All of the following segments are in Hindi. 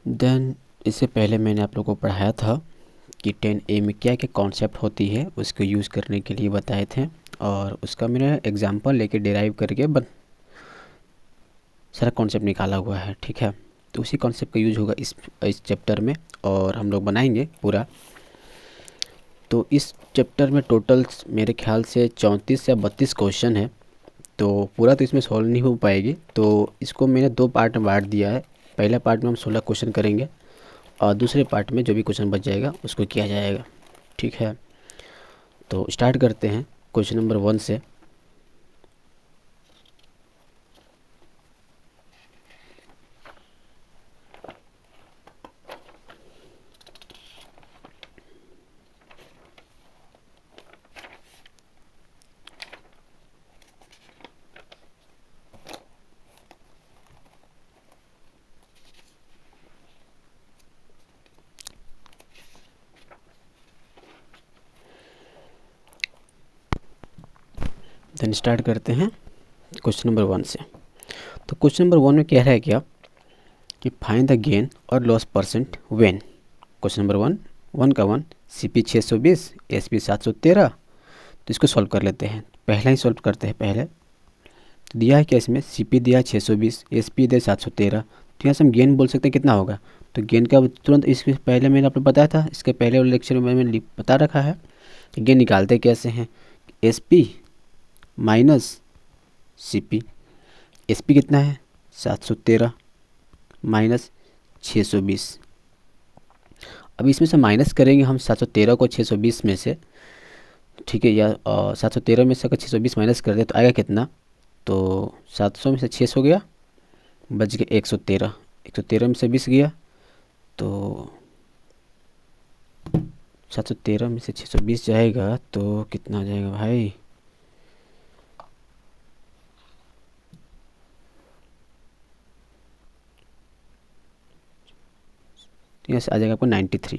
देन इससे पहले मैंने आप लोगों को पढ़ाया था कि 10A में क्या क्या कॉन्सेप्ट होती है, उसको यूज़ करने के लिए बताए थे, और उसका मैंने एग्जांपल लेके डिराइव करके सारा कॉन्सेप्ट निकाला हुआ है। ठीक है, तो उसी कॉन्सेप्ट का यूज होगा इस चैप्टर में, और हम लोग बनाएंगे पूरा। तो इस चैप्टर में टोटल मेरे ख्याल से 34 या 32 क्वेश्चन है, तो पूरा तो इसमें सॉल्व नहीं हो पाएगी, तो इसको मैंने 2 पार्ट में बांट दिया है। पहला पार्ट में हम 16 क्वेश्चन करेंगे, और दूसरे पार्ट में जो भी क्वेश्चन बच जाएगा उसको किया जाएगा। ठीक है, तो स्टार्ट करते हैं क्वेश्चन नंबर 1 से। देन स्टार्ट करते हैं क्वेश्चन नंबर 1 से। तो क्वेश्चन नंबर 1 में कह रहा है क्या कि फाइंड द गेन और loss percent when. Question number 1 का 1 CP 620 SP 713। तो इसको सॉल्व कर लेते हैं, पहला ही सॉल्व करते हैं पहले। तो दिया है क्या इसमें, CP दिया है 620, SP दिया 713। तो यहाँ से हम गेन बोल सकते हैं कितना होगा। तो गेन का तुरंत इसके पहले मैंने आपको बताया था, इसके पहले वाले लेक्चर में मैंने बता रखा है कि गेन निकालते कैसे हैं। SP माइनस CP, SP कितना है 713 माइनस 620। अब इसमें से माइनस करेंगे हम 713 को 620 में से। ठीक है, या 713 में से अगर 620 माइनस कर दे तो आएगा कितना। तो 700 में से 600 गया, बच गया 113। 113 में से 20 गया, तो 713 में से 620 जाएगा तो कितना आ जाएगा भाई। यहाँ से आ जाएगा आपको 93।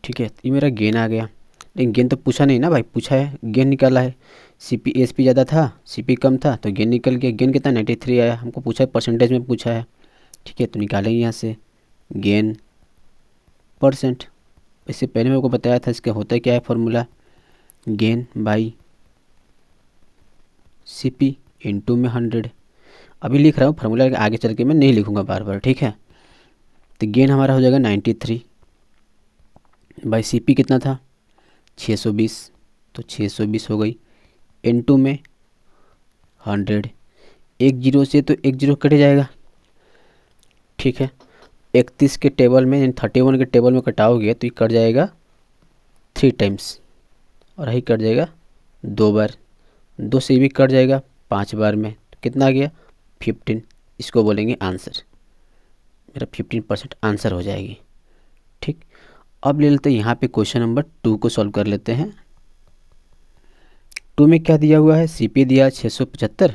ठीक है, ये मेरा गेन आ गया। लेकिन गेन तो पूछा नहीं ना भाई, पूछा है गेन निकाला है। CP SP ज़्यादा था, CP कम था, तो गेन निकल गया। गेन कितना 93 आया, हमको पूछा है परसेंटेज में पूछा है। ठीक है, तो निकालेंगे यहाँ से गेन परसेंट। इससे पहले मेरे को बताया था इसका होता है क्या है formula, gain by CP into में 100। अभी लिख रहा हूँ फार्मूला, आगे चल के मैं नहीं लिखूँगा बार बार। ठीक है, तो गेन हमारा हो जाएगा 93 बाई CP कितना था 620, तो 620 हो गई इंटू में 100। एक जीरो से तो एक जीरो कट जाएगा। ठीक है, 31 के टेबल में यानी 31 के टेबल में कटाओगे तो ये कट जाएगा 3 टाइम्स, और यही कट जाएगा 2 बार। 2 से भी कट जाएगा 5 बार में, तो कितना आ गया 15। इसको बोलेंगे आंसर, मेरा 15% आंसर हो जाएगी। ठीक, अब ले लेते हैं यहाँ पे क्वेश्चन नंबर 2 को सॉल्व कर लेते हैं। 2 में क्या दिया हुआ है, CP दिया 675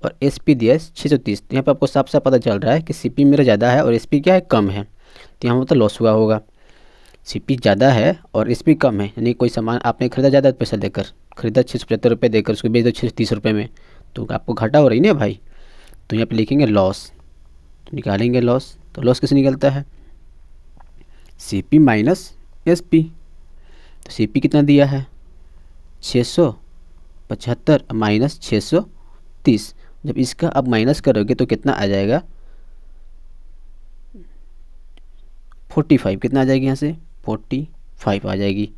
और SP दिया है 630। तो यहाँ पे आपको साफ साफ पता चल रहा है कि CP मेरा ज़्यादा है और SP क्या है कम है, तो यहाँ मतलब लॉस हुआ होगा। CP ज़्यादा है और SP कम है, यानी कोई सामान आपने खरीदा ज़्यादा पैसा देकर, खरीदा 675 रुपये देकर, उसको बेच दो 630 रुपये में, तो आपको घाटा हो रही ना भाई। तो यहाँ पे लिखेंगे लॉस, तो निकालेंगे लॉस। तो लॉस कैसे निकलता है, CP माइनस SP। तो CP कितना दिया है 675 माइनस 630। जब इसका अब माइनस करोगे तो कितना आ जाएगा 45। कितना आ जाएगी यहाँ से 45 आ जाएगी।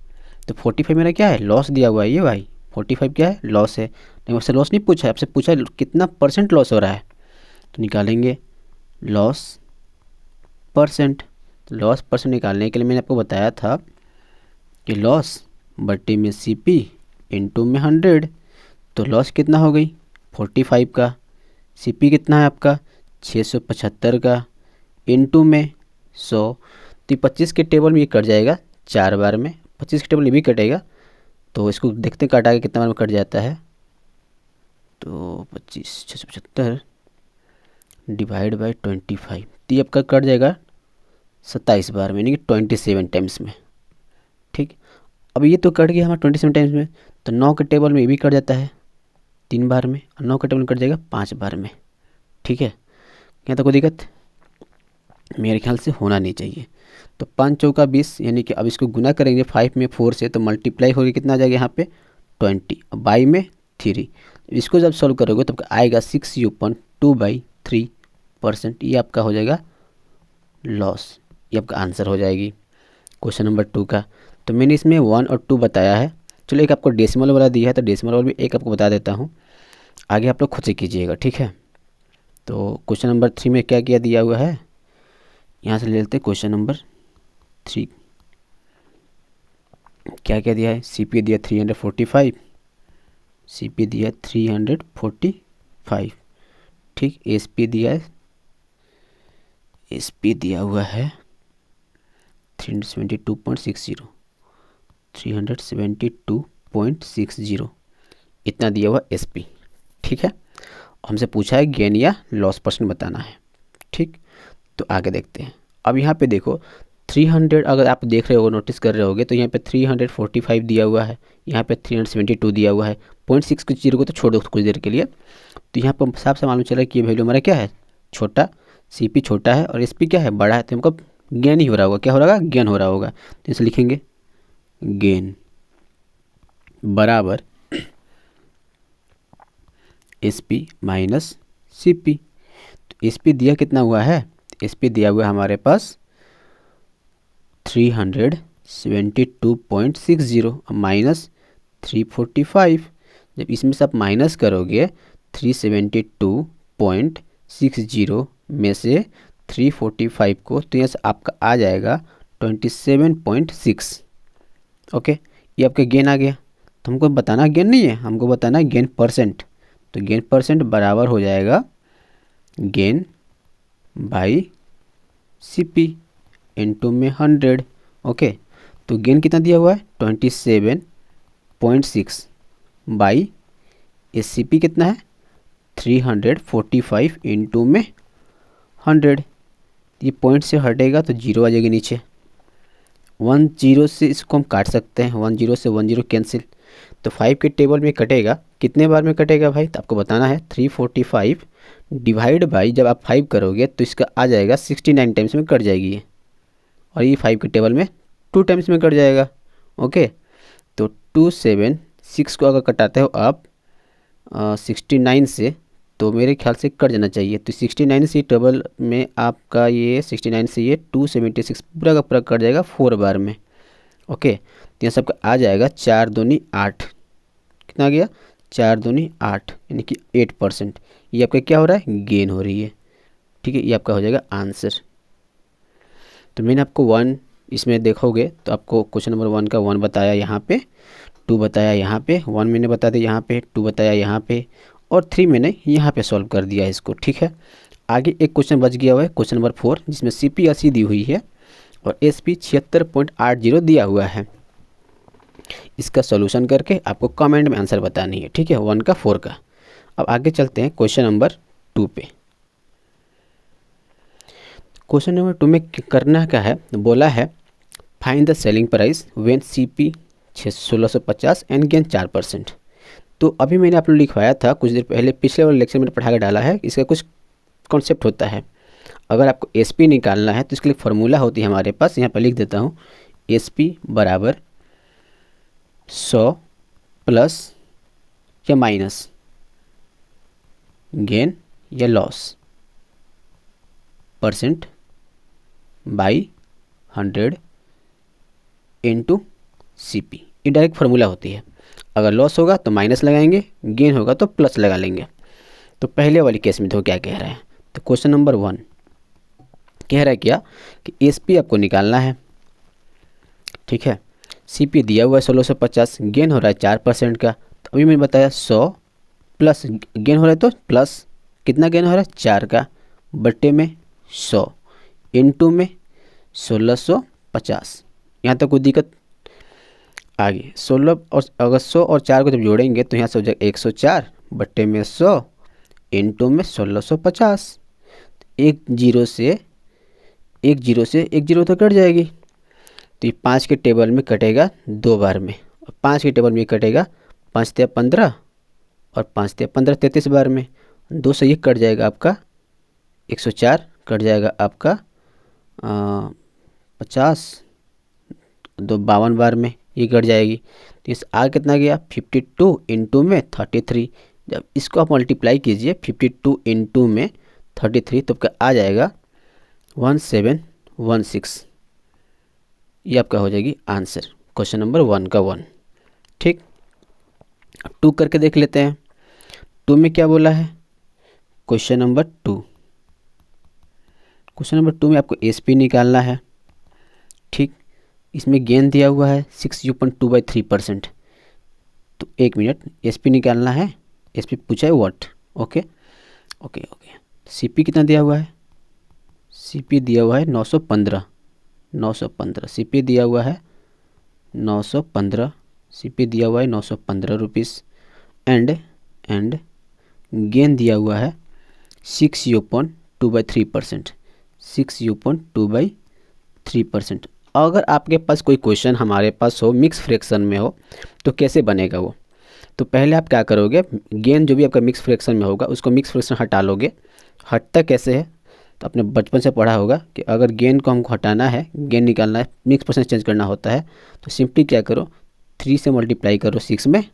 तो 45 मेरा क्या है लॉस दिया हुआ है ये भाई, 45 क्या है लॉस है। नहीं, आपसे लॉस नहीं पूछा है, आपसे पूछा है कितना परसेंट लॉस हो रहा है। तो निकालेंगे लॉस परसेंट। तो लॉस परसेंट निकालने के लिए मैंने आपको बताया था कि लॉस बट्टी में CP इंटू में 100। तो लॉस कितना हो गई 45 का, CP कितना है आपका 675 का, इंटू में 100। तो 25 के टेबल में ये कट जाएगा 4 बार में, 25 के टेबल में भी कटेगा। तो इसको देखते कटा के कितना बार में कट जाता है। तो 25 675 डिवाइड बाई 25, तो ये आपका कट जाएगा 27 बार में, यानी कि 27 टाइम्स में। ठीक, अब ये तो कट गया हमारा 27 टाइम्स में, तो 9 के टेबल में ये भी कट जाता है 3 बार में, और 9 के टेबल में कट जाएगा 5 बार में। ठीक है, यहाँ तक कोई दिक्कत। मेरे ख्याल से होना नहीं चाहिए। तो 5 चौका 20, यानी कि अब इसको गुना करेंगे 5 में 4 से, तो मल्टीप्लाई होगी कितना आ जाएगा यहाँ पे 20, और बाई में 3। इसको जब सॉल्व करोगे तब आएगा 6/2/3%। ये आपका हो जाएगा लॉस, ये आपका आंसर हो जाएगी क्वेश्चन नंबर 2 का। तो मैंने इसमें 1 और 2 बताया है। चलो एक आपको डेसिमल वाला दिया है, तो डेसिमल वाला भी एक आपको बता देता हूँ, आगे आप लोग खुद से कीजिएगा, ठीक है। तो क्वेश्चन नंबर 3 में क्या क्या दिया हुआ है, यहाँ से ले लेते हैं क्वेश्चन नंबर 3। क्या क्या दिया है, CP दिया 345, CP दिया 345, ठीक। SP दिया है, SP दिया हुआ है 372.60, 372.60, इतना दिया हुआ SP, ठीक है। हमसे पूछा है गेन या लॉस परसेंट बताना है, ठीक। तो आगे देखते हैं। अब यहाँ पे देखो 300, अगर आप देख रहे हो नोटिस कर रहे होगे तो यहाँ पे 345 दिया हुआ है, यहाँ पे 372 दिया हुआ है। 0.6 के जीरो को तो छोड़ दो कुछ देर के लिए। तो यहाँ पर साफ से मालूम चला कि ये वैल्यू हमारा क्या है, छोटा, CP छोटा है और SP क्या है, बड़ा है। तो हमको गेन ही हो रहा होगा, क्या हो रहा होगा, गेन हो रहा होगा। तो इसे लिखेंगे गेन बराबर SP माइनस CP। तो SP दिया कितना हुआ है, SP दिया हुआ है हमारे पास 372.60 माइनस 345। जब इसमें से आप माइनस करोगे 372.60 में से 345 को, तो यहाँ से आपका आ जाएगा 27.6। ओके, ये आपका गेन आ गया। तो हमको बताना गेन नहीं है, हमको बताना है गेन परसेंट। तो गेन परसेंट बराबर हो जाएगा गेन बाई CP इनटू में 100। ओके, तो गेन कितना दिया हुआ है 27.6 बाई SCP कितना है 345 इंटू में 100। ये पॉइंट से हटेगा तो जीरो आ जाएगी नीचे। 10 से इसको हम काट सकते हैं, 10 से 10 कैंसिल। तो 5 के टेबल में कटेगा, कितने बार में कटेगा भाई, तो आपको बताना है 345 डिवाइड बाई, जब आप 5 करोगे तो इसका आ जाएगा 69 टाइम्स में कट जाएगी ये, और ये 5 के टेबल में 2 टाइम्स में कट जाएगा। ओके, तो 276 को अगर कटाते हो आप 69 से, तो मेरे ख्याल से कट जाना चाहिए। तो 69 से टेबल में आपका ये 69 से ये 276 पूरा का पूरा कट जाएगा 4 बार में। ओके, तो यहाँ सबका आ जाएगा 4 दूनी 8, कितना आ गया 4 दूनी 8, यानी कि 8%। ये आपका क्या हो रहा है, गेन हो रही है, ठीक है। ये आपका हो जाएगा आंसर। तो मैंने आपको 1 इसमें देखोगे तो आपको क्वेश्चन नंबर 1 का 1 बताया यहाँ पे, 2 बताया यहाँ पे, 1 मैंने बता दिया यहाँ पे, 2 बताया यहाँ पे, और 3 मैंने यहाँ पे सॉल्व कर दिया इसको, ठीक है। आगे एक क्वेश्चन बच गया हुआ है क्वेश्चन नंबर 4, जिसमें CP 80 दी हुई है और SP 76.80 दिया हुआ है। इसका सॉल्यूशन करके आपको कमेंट में आंसर बतानी है, ठीक है, 1 का 4 का। अब आगे चलते हैं क्वेश्चन नंबर 2 पे। क्वेश्चन नंबर 2 में करना क्या है, बोला है find the selling price when CP 1650 and gain 4%। तो अभी मैंने आप लोग लिखवाया था कुछ देर पहले, पिछले वाले लेक्चर में पढ़ा के डाला है। इसका कुछ कॉन्सेप्ट होता है। अगर आपको SP निकालना है तो इसके लिए फार्मूला होती है हमारे पास, यहाँ पर लिख देता हूँ। SP बराबर 100 प्लस या माइनस गेन या loss percent by 100 into CP। ये डायरेक्ट फार्मूला होती है। अगर लॉस होगा तो माइनस लगाएंगे, गेन होगा तो प्लस लगा लेंगे। तो पहले वाली केस में देखो क्या कह रहा है। तो क्वेश्चन नंबर 1 कह रहा है क्या कि SP आपको निकालना है, ठीक है। CP दिया हुआ है 1650, गेन हो रहा है 4% का। तो अभी मैंने बताया 100 प्लस गेन हो रहा है तो प्लस कितना गेन हो रहा है 4 का बट्टे में 100 इंटू में 1650। यहाँ तक कोई दिक्कत? आगे 16 और अगर 100 और 4 को जब जोड़ेंगे तो यहाँ से हो जाएगा 104 बट्टे में 100 इंटू में 1650। एक जीरो से एक जीरो तो कट जाएगी। तो ये 5 के टेबल में कटेगा 2 बार में, और 5 के टेबल में कटेगा 5 × 15 और 5 × 15 33 बार में। 2 से ये कट जाएगा आपका 104, कट जाएगा आपका 50, दो 52 बार में ये कट जाएगी। तो इस आगे कितना गया 52 इंटू में 33। जब इसको आप मल्टीप्लाई कीजिए 52 इंटू में 33 तो आपका आ जाएगा 1716। ये आपका हो जाएगी आंसर क्वेश्चन नंबर 1 का 1। ठीक, अब 2 करके देख लेते हैं। 2 में क्या बोला है, क्वेश्चन नंबर 2 में आपको एसपी निकालना है। ठीक, इसमें गेन दिया हुआ है 6u.2/3%। तो 1 मिनट, एसपी निकालना है। एसपी पूछा है what. Okay okay okay. CP कितना दिया हुआ है, सीपी दिया हुआ है 915 सीपी दिया हुआ है 915, सीपी दिया हुआ है 915 रुपीज़। एंड गेन दिया हुआ है 6u.2/3%, 6u.2/3%। अगर आपके पास कोई क्वेश्चन हमारे पास हो मिक्स फ्रैक्शन में हो तो कैसे बनेगा वो, तो पहले आप क्या करोगे, गेन जो भी आपका मिक्स फ्रैक्शन में होगा उसको मिक्स फ्रैक्शन हटा लोगे। हटता कैसे है, तो आपने बचपन से पढ़ा होगा कि अगर गेन को हमको हटाना है, गेन निकालना है, मिक्स परसेंट चेंज करना होता है, तो सिंपली क्या करो 3 से मल्टीप्लाई करो 6 में,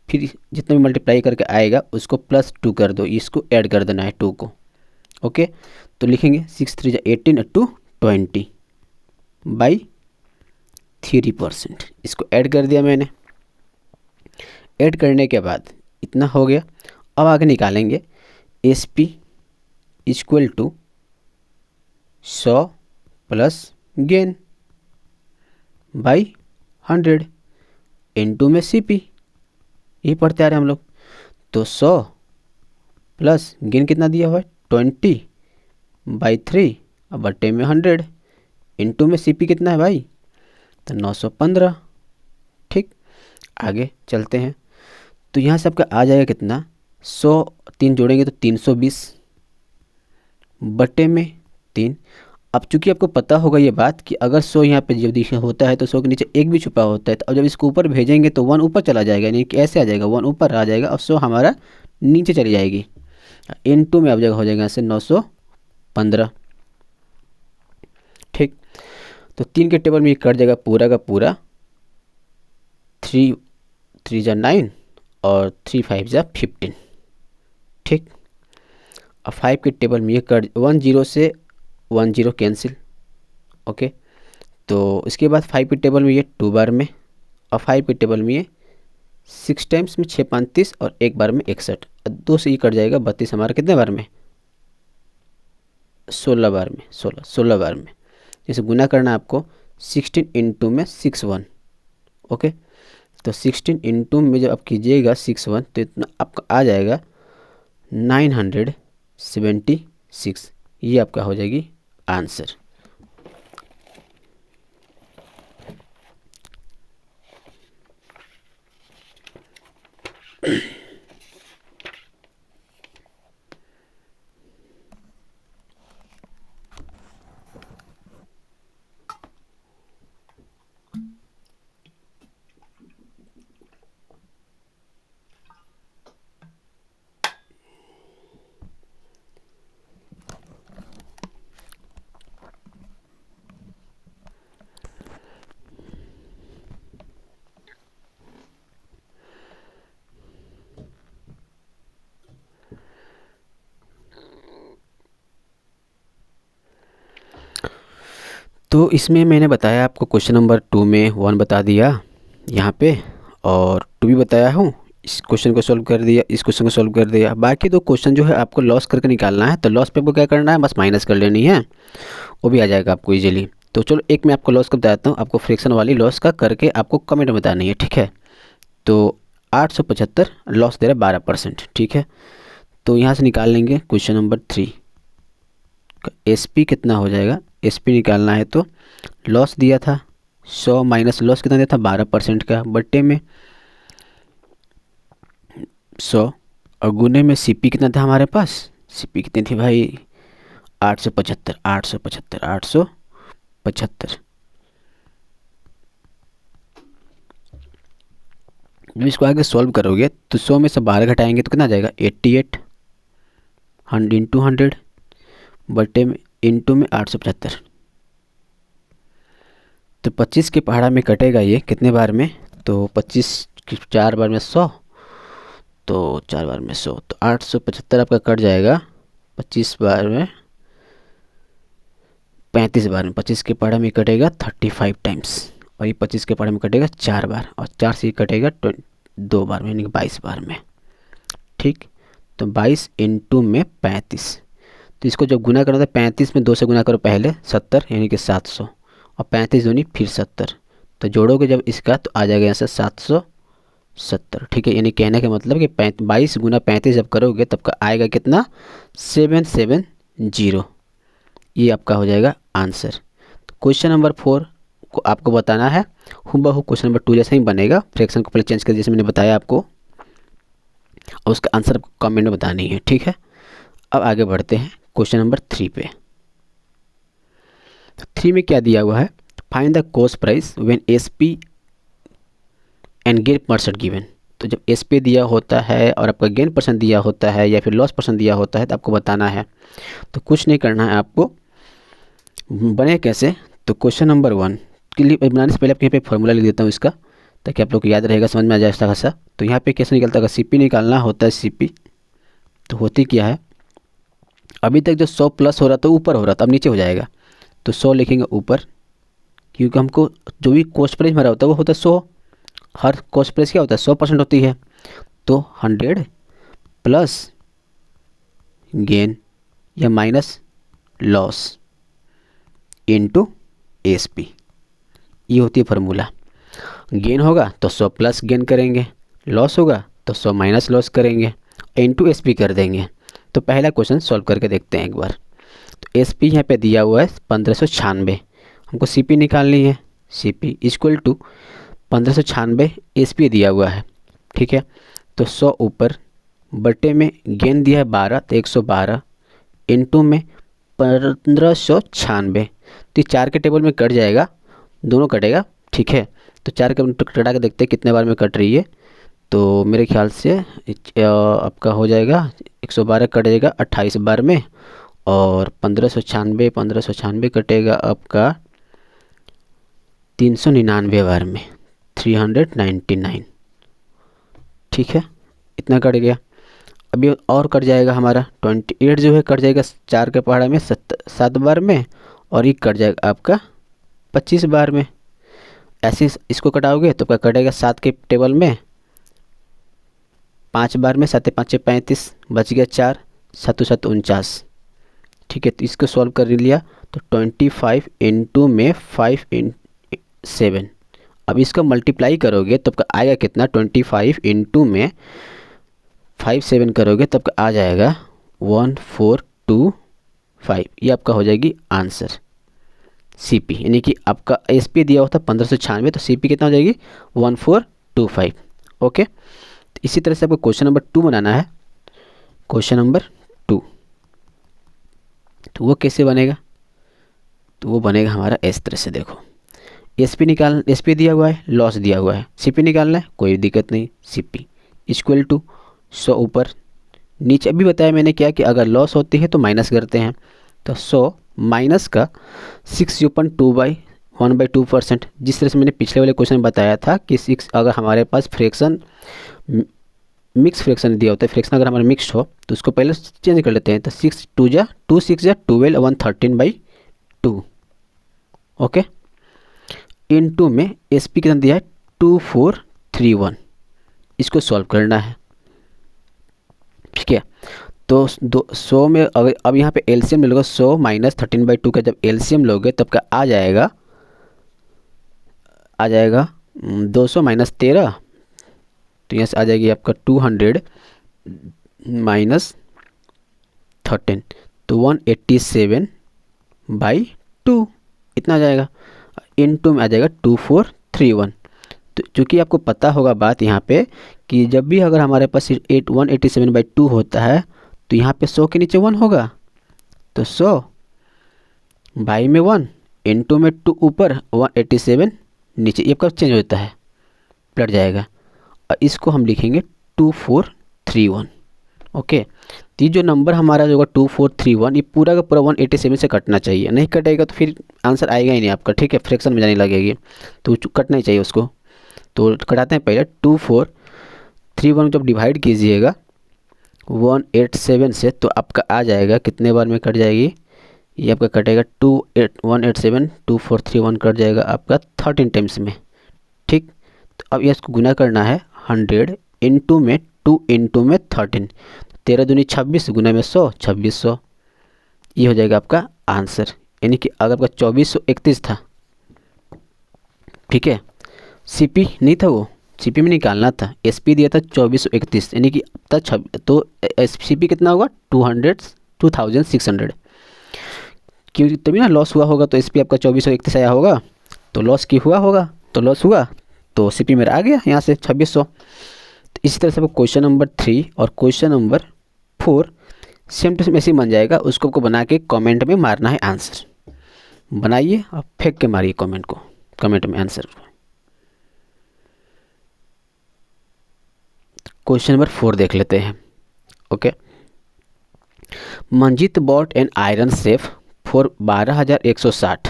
फिर जितना भी मल्टीप्लाई करके आएगा उसको +2 कर दो, इसको ऐड कर देना है 2 को। ओके, तो लिखेंगे 6 3 18 2 20/3%। इसको ऐड कर दिया मैंने। ऐड करने के बाद इतना हो गया। अब आगे निकालेंगे S P equal to 100 plus gain by 100 into में सी पी, यही पढ़ते आ रहे हैं हम लोग। तो 100 प्लस गेन कितना दिया हुआ है 20/3 और बट्टे में 100 इनटू में सी पी कितना है भाई, तो 915। ठीक, आगे चलते हैं। तो यहाँ से आपका आ जाएगा कितना, 100 3 जोड़ेंगे तो 320 बट्टे में 3। अब चूंकि आपको पता होगा ये बात कि अगर 100 यहाँ पे जब दिखा होता है तो 100 के नीचे 1 भी छुपा होता है, तो अब जब इसको ऊपर भेजेंगे तो 1 ऊपर चला जाएगा, यानी कि ऐसे आ जाएगा 1 ऊपर आ जाएगा और 100 हमारा नीचे चली जाएगी। इनटू में अब जगह हो जाएगा यहाँ से 915। ठीक, तो 3 के टेबल में ये कट जाएगा पूरा का पूरा, 3 3 जा 9 और 3 5 जा 15। ठीक, अब 5 के टेबल में ये कट 10 से 10 कैंसिल। ओके, तो इसके बाद 5 के टेबल में ये 2 बार में, और 5 के टेबल में ये 6 टाइम्स में 6 35 और 1 बार में 61। 2 से ये कट जाएगा 32 हमारा कितने बार में, 16 बार में, 16 बार में। जैसे गुना करना है आपको 16 इंटू में 61। ओके, तो 16 इंटू में जब आप कीजिएगा 61 तो इतना आपका आ जाएगा 976। ये आपका हो जाएगी आंसर। तो इसमें मैंने बताया आपको क्वेश्चन नंबर 2 में 1 बता दिया यहाँ पे, और 2 भी बताया हूँ। इस क्वेश्चन को सॉल्व कर दिया, इस क्वेश्चन को सॉल्व कर दिया। बाकी 2 क्वेश्चन जो है आपको लॉस करके निकालना है, तो लॉस पे आपको क्या करना है, बस माइनस कर लेनी है, वो भी आ जाएगा आपको इजीली। तो चलो एक मैं आपको लॉस कर बताता हूँ, आपको फ्रैक्शन वाली लॉस का करके आपको कमेंट में बतानी है। ठीक है, तो 875 लॉस दे रहा है 12%। ठीक है, तो यहाँ से निकाल लेंगे क्वेश्चन नंबर 3 का एस पी कितना हो जाएगा। एस पी निकालना है तो लॉस दिया था 100 माइनस लॉस कितना दिया था 12% का, बट्टे में 100 और गुने में सी पी कितना था हमारे पास, सी पी कितनी थी भाई 875। जब इसको आगे सॉल्व करोगे तो 100 में से 12 घटाएंगे तो कितना आ जाएगा 88, 100 इंटू 100 बट्टे में इंटू में 875। तो 25 के पहाड़ा में कटेगा ये कितने बार में, तो 25 की 4 बार में 100, तो 4 बार में 100, तो 875 आपका कट जाएगा 25 बार में, 35 बार में। 25 के पहाड़ा में कटेगा 35 टाइम्स, और ये 25 के पहाड़ा में कटेगा 4 बार, और 4 से कटेगा 2 बार में, यानी कि 22 बार में। ठीक, तो 22 इंटू में 35, तो इसको जब गुना करना था 35 में 2 से गुना करो पहले, 70 यानी कि 700, और 35 दूनी फिर 70, तो जोड़ोगे जब इसका तो आ जाएगा यहाँ से 770। ठीक है, यानी कहने का मतलब कि 22 गुना 35 जब करोगे तब का आएगा कितना, 770। ये आपका हो जाएगा आंसर। तो क्वेश्चन नंबर 4 को आपको बताना है, हूबहू क्वेश्चन नंबर 2 जैसा ही बनेगा, फ्रैक्शन को पहले चेंज कर जैसे मैंने बताया आपको, और उसका आंसर आपको कमेंट में बतानी है। ठीक है, अब आगे बढ़ते हैं क्वेश्चन नंबर 3 पे। 3 में क्या दिया हुआ है, find the cost price when SP and gain percent given. तो जब एसपी दिया होता है और आपका गेन परसेंट दिया होता है या फिर लॉस परसेंट दिया होता है तो आपको बताना है। तो कुछ नहीं करना है आपको, बने कैसे, तो क्वेश्चन नंबर 1 के लिए बनाने से पहले आपके यहाँ पे फॉर्मूला लिख देता हूँ इसका, ताकि आप लोग को याद रहेगा, समझ में आ जाए अच्छा खासा। तो यहाँ पे कैसे निकलता है, सीपी निकालना होता है, सीपी तो होती क्या है, अभी तक जो 100 प्लस हो रहा था ऊपर हो रहा था, अब नीचे हो जाएगा, तो 100 लिखेंगे ऊपर, क्योंकि हमको जो भी कॉस्ट प्राइस हमारा होता है वो होता है 100, हर कॉस्ट प्राइस क्या होता है 100% होती है, तो 100 प्लस गेन या माइनस लॉस इनटू एसपी, ये होती है फार्मूला। गेन होगा तो 100 प्लस गेन करेंगे, लॉस होगा तो 100 माइनस लॉस करेंगे, इनटू एसपी कर देंगे। तो पहला क्वेश्चन सॉल्व करके देखते हैं एक बार। तो एसपी यहाँ पे दिया हुआ है 1596, हमको सीपी निकालनी है, सीपी इक्वल टू 1596 एसपी दिया हुआ है। ठीक है, तो 100 ऊपर बटे में गेन दिया है 12, तो 112 इनटू में 1596, तो 4 के टेबल में कट जाएगा, दोनों कटेगा। ठीक है, तो 4 के कटा के देखते हैं कितने बार में कट रही है, तो मेरे ख्याल से आपका हो जाएगा 112 कट जाएगा 28 बार में, और 1596 कटेगा आपका 399 बार में, 399। ठीक है, इतना कट गया। अभी और कट जाएगा हमारा 28 जो है कट जाएगा 4 के पहाड़ा में 7 बार में, और ये कट जाएगा आपका 25 बार में। ऐसे इसको कटाओगे तो क्या कटेगा 7 के टेबल में 5 बार में, 7 5 35, बच गया 4, 7 7 49। ठीक है, तो इसको सॉल्व कर लिया, तो 25 इंटू में 5 इन 7, अब इसका मल्टीप्लाई करोगे तब का आएगा कितना, 25 इंटू में 5 7 करोगे तब का आ जाएगा 1425। ये आपका हो जाएगी आंसर सीपी, यानी कि आपका एसपी दिया होता 1596, तो सीपी कितना हो जाएगी 1425। ओके, तो इसी तरह से आपको क्वेश्चन नंबर 2 बनाना है। क्वेश्चन नंबर 2, तो वो कैसे बनेगा, तो वो बनेगा हमारा इस तरह से। देखो एसपी दिया हुआ है, लॉस दिया हुआ है, सीपी निकालना है, कोई दिक्कत नहीं, सीपी इक्वल टू 100 ऊपर नीचे, अभी बताया मैंने क्या कि अगर लॉस होती है तो माइनस करते हैं, तो 100 माइनस का 6/1/2%, जिस तरह से मैंने पिछले वाले क्वेश्चन में बताया था कि 6 अगर हमारे पास फ्रैक्शन मिक्स फ्रैक्शन दिया होता है, फ्रैक्शन अगर हमारा मिक्स हो तो उसको पहले चेंज कर लेते हैं, तो 6 2 जा 2 6 जा 12 113/2। ओके, इनटू में एसपी कितना दिया है 2431, इसको सॉल्व करना है। ठीक है, तो 100 में अगर अब यहाँ पे एलसीएम ले लोगे, 100 माइनस 13/2 का जब एलसीएम लोगे तब का आ जाएगा 200 माइनस 13, तो यहाँ से आ जाएगी आपका 200 माइनस 13, तो 187/2 इतना आ जाएगा, इनटू में आ जाएगा 2431। तो चूँकि आपको पता होगा बात यहाँ पे कि जब भी अगर हमारे पास 187/2 होता है तो यहाँ पे 100 के नीचे 1 होगा, तो 100 बाई में 1 इनटू में 2 ऊपर 187 नीचे, ये कब चेंज होता है पलट जाएगा, और इसको हम लिखेंगे 2431। ओके, तो ये जो नंबर हमारा जो होगा 2431, ये पूरा का पूरा 187 से कटना चाहिए, नहीं कटेगा तो फिर आंसर आएगा ही नहीं आपका, ठीक है, फ्रैक्शन में जाने लगेगी, तो कटना ही चाहिए उसको। तो कटाते हैं पहले 2431 जब डिवाइड कीजिएगा 187 से, तो आपका आ जाएगा कितने बार में कट जाएगी, ये आपका कटेगा 187 2431 कट जाएगा आपका 13 टाइम्स में, ठीक। तो अब ये इसको गुना करना है 100 इंटू में 2 इंटू में 13, 13 दूनी 26 गुना में 100 2600, ये हो जाएगा आपका आंसर। यानी कि अगर आपका 2431 था, ठीक है, सीपी नहीं था, वो सीपी में निकालना था, एसपी दिया था 2431, यानी कि तो सीपी कितना होगा 2600, क्योंकि तभी ना लॉस हुआ होगा, तो एसपी आपका 2431 आया होगा, तो लॉस की हुआ होगा, तो लॉस हुआ तो सीपी मेरा आ गया यहाँ से 2600। तो इसी तरह से आपको क्वेश्चन नंबर 3 और question number 4 same to same ऐसे ही बन जाएगा, उसको आपको बना के कमेंट में मारना है आंसर, बनाइए और फेंक के मारिए कमेंट को, कमेंट में आंसर। क्वेश्चन नंबर 4 देख लेते हैं। Okay, Manjeet bought an iron safe for 12,160,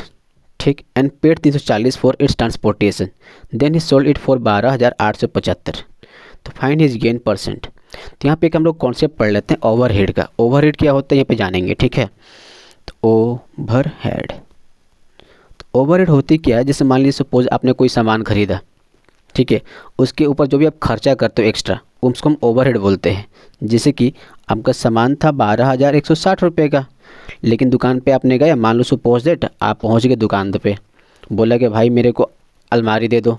ठीक, and paid 340 for its transportation, then he sold it for 12,875, तो फाइंड हिज गेन परसेंट। तो यहाँ पे एक हम लोग कॉन्सेप्ट पढ़ लेते हैं ओवरहेड का। ओवरहेड क्या होता है यहाँ पे जानेंगे, ठीक है। तो ओवरहेड, तो ओवरहेड होती क्या है, जैसे मान लीजिए सपोज आपने कोई सामान खरीदा, ठीक है, उसके ऊपर जो भी आप खर्चा करते हो एक्स्ट्रा, उसको हम ओवरहेड बोलते हैं। जैसे कि आपका सामान था 12,160 रुपये का, लेकिन दुकान पे आपने गए, मान लो सपोज दैट आप पहुंच गए दुकान पे, बोला कि भाई मेरे को अलमारी दे दो,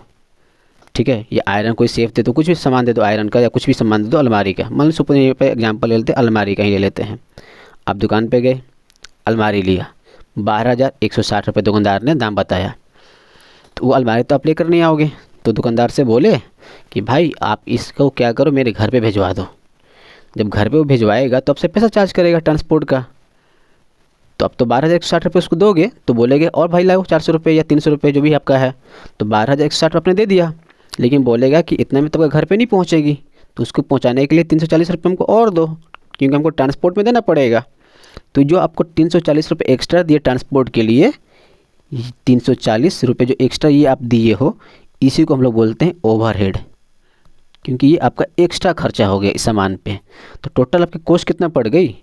ठीक है, या आयरन कोई सेफ दे दो, कुछ भी सामान दे दो आयरन का, या कुछ भी सामान दे दो अलमारी का। मान लो सपोज यहाँ पे एग्जांपल ले लेते हैं, अलमारी का ही ले लेते हैं। आप दुकान पे गए, अलमारी लिया, 12,160 रुपये दुकानदार ने दाम बताया, तो वो अलमारी तो आप लेकर नहीं आओगे, तो दुकानदार से बोले कि भाई आप इसको क्या करो, मेरे घर पे भिजवा दो। जब घर पे वो भिजवाएगा तो आपसे पैसा चार्ज करेगा ट्रांसपोर्ट का, तो अब तो 12,160 रुपये उसको दोगे, तो बोलेगे और भाई लाओ 400 रुपये या 300 रुपये जो भी आपका है, तो 12,160 आपने दे दिया, लेकिन बोलेगा कि इतना में तो घर पे नहीं पहुंचेगी, तो उसको पहुंचाने के लिए 340 रुपये हमको और दो, क्योंकि हमको ट्रांसपोर्ट में देना पड़ेगा। तो जो आपको 340 रुपये एक्स्ट्रा दिए ट्रांसपोर्ट के लिए, 340 रुपये जो एक्स्ट्रा ये आप दिए हो, इसी को हम लोग बोलते हैं ओवरहेड, क्योंकि ये आपका एक्स्ट्रा खर्चा हो गया इस सामान पे। तो टोटल आपकी कॉस्ट कितना पड़ गई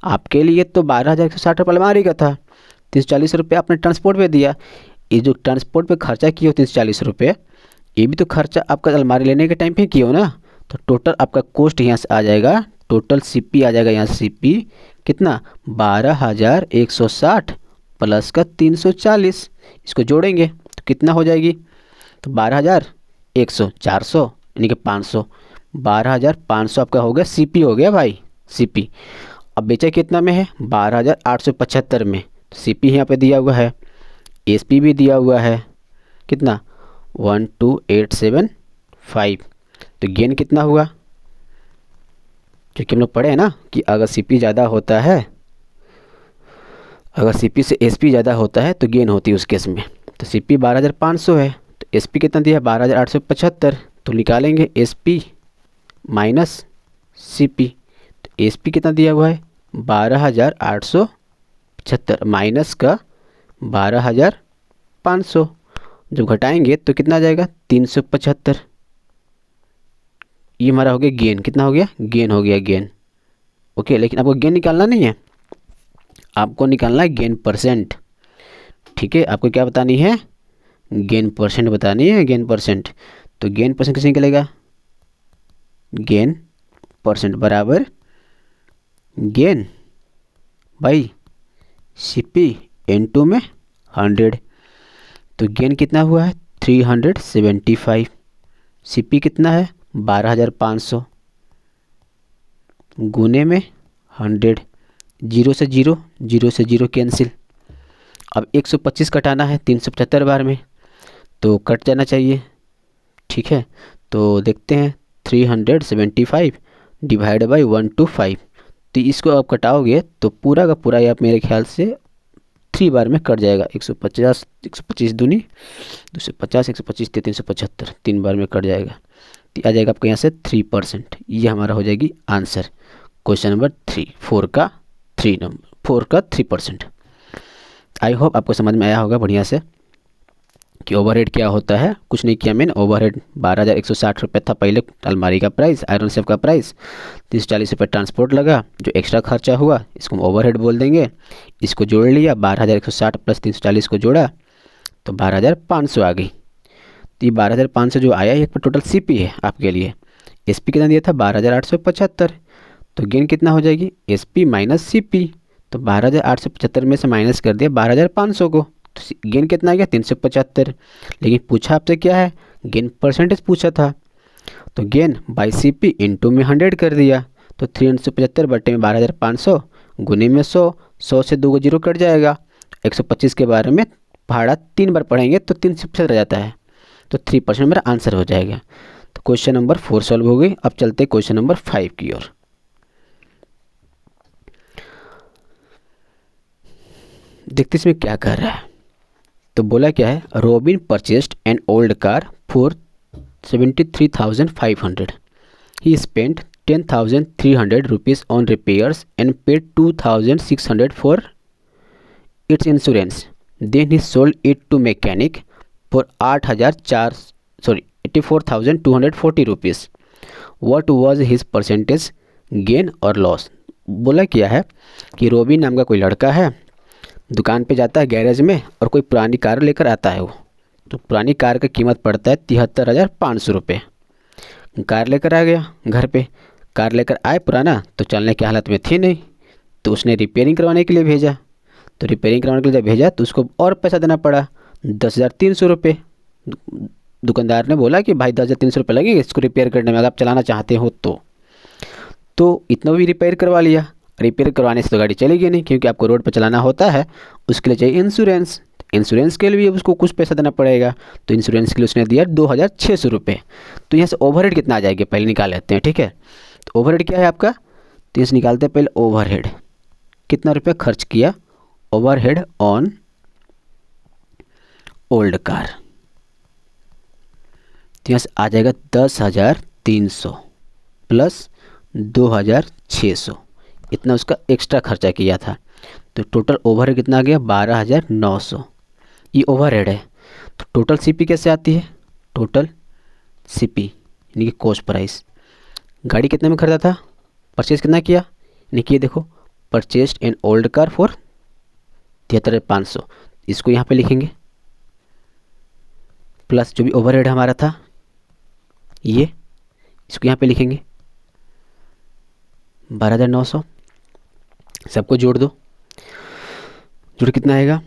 आपके लिए, तो 12,160 रुपये अलमारी का था, 340 रुपये आपने ट्रांसपोर्ट पे दिया। ये जो ट्रांसपोर्ट पे खर्चा किए हो 340 रुपये, ये भी तो खर्चा आपका अलमारी लेने के टाइम पे किए हो ना। तो टोटल आपका कॉस्ट यहाँ से आ जाएगा, टोटल सीपी आ जाएगा यहाँ से, सीपी कितना 12,160 प्लस का 340, इसको जोड़ेंगे तो कितना हो जाएगी, तो 12,100 400 यानी कि 500, 12,500 आपका हो गया सीपी, हो गया भाई सीपी। अब बेचा कितना में है, 12,875 में, तो सीपी यहाँ पे दिया हुआ है, एसपी भी दिया हुआ है, कितना 12,875। तो गेन कितना हुआ, क्योंकि हम लोग पढ़े हैं ना कि अगर सीपी ज़्यादा होता है, अगर सीपी से एसपी ज़्यादा होता है तो गेन होती है उस केस में। तो सीपी 12,500 है, तो एसपी कितना दिया है 12,875, तो निकालेंगे एसपी माइनस सीपी। तो एसपी कितना दिया हुआ है 12,875 माइनस का 12,500, जब घटाएंगे तो कितना आ जाएगा 375। ये हमारा हो गया गेन, कितना हो गया, गेन हो गया गेन। ओके, लेकिन आपको गेन निकालना नहीं है, आपको निकालना है गेन परसेंट, ठीक है। आपको क्या बतानी है, गेन परसेंट बतानी है, गेन परसेंट। तो गेन परसेंट कैसे निकलेगा, गेन परसेंट बराबर गेन बाई सीपी इनटू में 100। तो गेन कितना हुआ है 375, सीपी कितना है 12,500 गुने में 100, 0 से 0, 0 से 0 कैंसिल। अब 125 कटाना है 375 बार में, तो कट जाना चाहिए, ठीक है। तो देखते हैं 375 डिवाइड बाई 125, तो इसको आप कटाओगे तो पूरा का पूरा ये आप मेरे ख्याल से 3 बार में कट जाएगा। 150, 125 दूनी 250, 125 375, 3 बार में कट जाएगा। तो आ जाएगा आपको यहाँ से 3%, ये हमारा हो जाएगी आंसर। क्वेश्चन नंबर 3, 4 का 3%। आई होप आपको समझ में आया होगा बढ़िया से कि ओवरहेड क्या होता है। कुछ नहीं किया मैंने, ओवरहेड 12,160 रुपये था पहले अलमारी का प्राइस, आयरन सेफ का प्राइस। 340 रुपये ट्रांसपोर्ट लगा, जो एक्स्ट्रा खर्चा हुआ इसको हम ओवरहेड बोल देंगे। इसको जोड़ लिया, 12,160 प्लस 340 को जोड़ा तो 12,500 आ गई। तो ये 12,500 जो आया ये टोटल सीपी है आपके लिए। एसपी कितना दिया था 12,875, तो गेन कितना हो जाएगी एसपी माइनस सीपी। तो 12,875 में से माइनस कर दिया 12,500 को, तो गेन कितना आ गया 375। लेकिन पूछा आपसे क्या है, गेन परसेंटेज पूछा था, तो गेन बाई सीपी इंटू में 100 कर दिया। तो 375 बटे में 12,500 गुने में 100, 100 से 2 जीरो कट जाएगा। 125 के बारे में भाड़ा 3 बार पढ़ेंगे तो 3% रह जाता है, तो 3% मेरा आंसर हो जाएगा। तो क्वेश्चन नंबर 4 सॉल्व हो गई। अब चलते क्वेश्चन नंबर 5 की ओर। देखते इसमें क्या कर रहा है। तो बोला क्या है, Robin purchased an old car for 73,500। He spent 10,300 rupees on repairs and paid 2,600 for its insurance. Then he sold it to mechanic for 84,240 rupees. What was his percentage gain और लॉस। बोला क्या है कि रॉबिन नाम का कोई लड़का है, दुकान पे जाता है गैरेज में और कोई पुरानी कार लेकर आता है वो। तो पुरानी कार का कीमत पड़ता है 73,500 रुपये। कार लेकर आ गया घर पे, कार लेकर आए पुराना, तो चलने की हालत में थी नहीं, तो उसने रिपेयरिंग करवाने के लिए भेजा। तो रिपेयरिंग करवाने के लिए जब भेजा तो उसको और पैसा देना पड़ा 10,300 रुपये। दुकानदार ने बोला कि भाई 10,300 रुपये लगेंगे इसको रिपेयर करने में, अगर आप चलाना चाहते हो तो इतना भी रिपेयर करवा लिया। रिपेयर करवाने से तो गाड़ी चलेगी नहीं, क्योंकि आपको रोड पर चलाना होता है, उसके लिए चाहिए इंश्योरेंस। इंश्योरेंस के लिए उसको कुछ पैसा देना पड़ेगा, तो इंश्योरेंस के लिए उसने दिया 2,600 रुपये। तो यहाँ से ओवरहेड कितना आ जाएगा पहले निकाल लेते हैं, ठीक है। तो ओवरहेड क्या है आपका, तो यहाँ से निकालते हैं पहले ओवरहेड। कितना रुपया खर्च किया, ओवरहेड ऑन ओल्ड कार, तो यहाँ से आ जाएगा 10,300 प्लस 2,600, इतना उसका एक्स्ट्रा खर्चा किया था। तो टोटल ओवरहेड कितना आ गया 12,900। ये ओवरहेड है। तो टोटल सीपी कैसे आती है, टोटल सीपी यानी कि कॉस्ट प्राइस। गाड़ी कितने में खरीदा था, परचेज कितना किया, यानी कि ये देखो purchased an old car for 73,500, इसको यहाँ पे लिखेंगे प्लस जो भी ओवरहेड हमारा था ये, इसको यहाँ पे लिखेंगे 12,900। सबको जोड़ दो, जोड़ कितना आएगा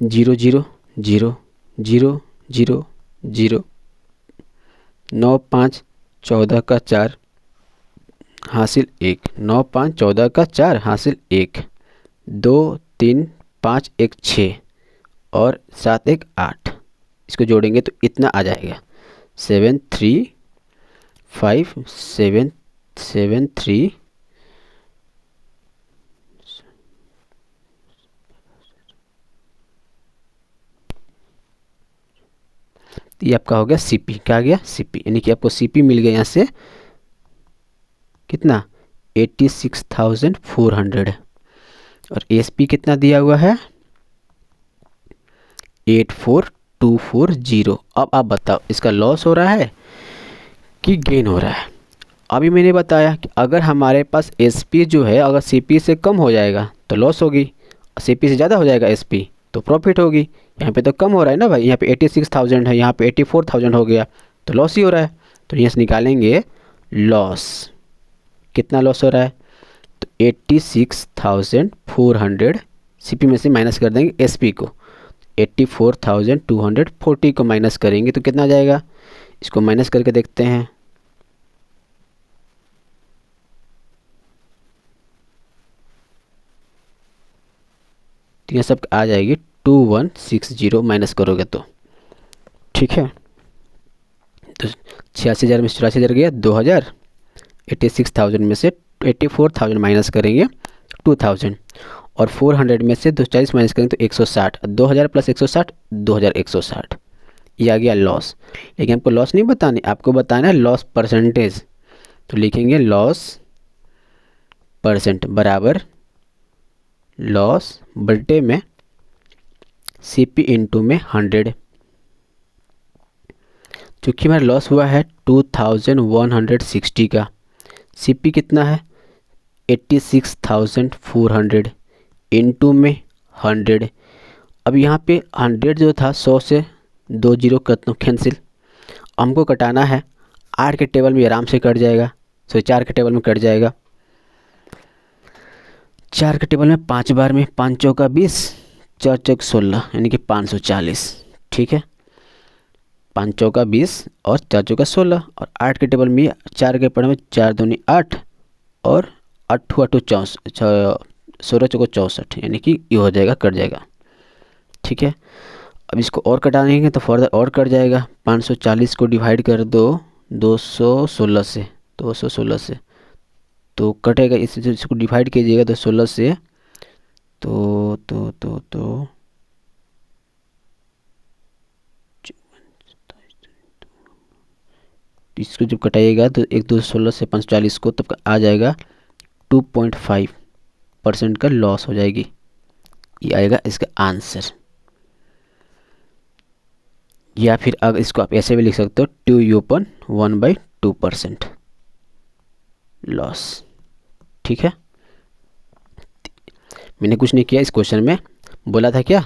0 0 0 0 0 0, 9 5 14 का 4 हासिल 1, 9 5 14 का 4 हासिल 1, 2 3 5 1 6 और 7 1 8। इसको जोड़ेंगे तो इतना आ जाएगा 73,573। ये आपका हो गया सीपी, क्या आ गया सीपी, यानी कि आपको सीपी मिल गया यहाँ से कितना 86,400 और एसपी कितना दिया हुआ है 84,240। अब आप बताओ इसका लॉस हो रहा है कि गेन हो रहा है। अभी मैंने बताया कि अगर हमारे पास एसपी जो है अगर सीपी से कम हो जाएगा तो लॉस होगी, सीपी से ज़्यादा हो जाएगा एसपी तो प्रॉफिट होगी। यहाँ पे तो कम हो रहा है ना भाई, यहाँ पे 86,000 है, यहाँ पे 84,000 हो गया तो लॉस ही हो रहा है। तो यहाँ से निकालेंगे लॉस, कितना लॉस हो रहा है तो 86,400 सीपी में से माइनस कर देंगे एसपी को, 84,240 को माइनस करेंगे तो कितना आ जाएगा, इसको माइनस करके देखते हैं। तो यह सब आ जाएगी 2160 माइनस करोगे तो ठीक है। तो 86,000 में 84,000 गया 2,000, 86,000 में से 84,000 माइनस करेंगे 2,000 और 400 में से 240 माइनस करेंगे तो 160, 2,000 प्लस 160 2,160। ये आ गया लॉस। लेकिन आपको लॉस नहीं बतानी, आपको बताना है लॉस परसेंटेज। तो लिखेंगे लॉस परसेंट बराबर लॉस बटे में CP इंटू में 100। चूँकि हमारा लॉस हुआ है 2160 का, CP कितना है 86,400 इंटू में 100। अब यहाँ पे 100 जो था 100 से 2 जीरो करता हूँ कैंसिल, हमको कटाना है 8 के टेबल में आराम से कट जाएगा, 4 के टेबल में कट जाएगा। 4 के टेबल में 5 बार में 5 चौका 20, 4 चौक 16 यानी कि 540। ठीक है, 5 चौका 20 और 4 चौका 16 और 8 के टेबल में 4 के पढ़े में 4 दूनी 8 और 8 8 64, 16 चौको 64 यानी कि ये हो जाएगा, कट जाएगा। ठीक है, अब इसको और कटाएंगे तो फर्दर और कट जाएगा। 540 को डिवाइड कर दो 216 से, 216 से तो कटेगा, इसको डिवाइड कीजिएगा तो 16 से तो इसको जब कटाइएगा तो 1 2 16 से 540 को तब आ जाएगा 2.5% का लॉस हो जाएगी। ये आएगा इसका आंसर। या फिर अगर इसको आप ऐसे भी लिख सकते हो 2/1/2% लॉस। ठीक है, मैंने कुछ नहीं किया। इस क्वेश्चन में बोला था क्या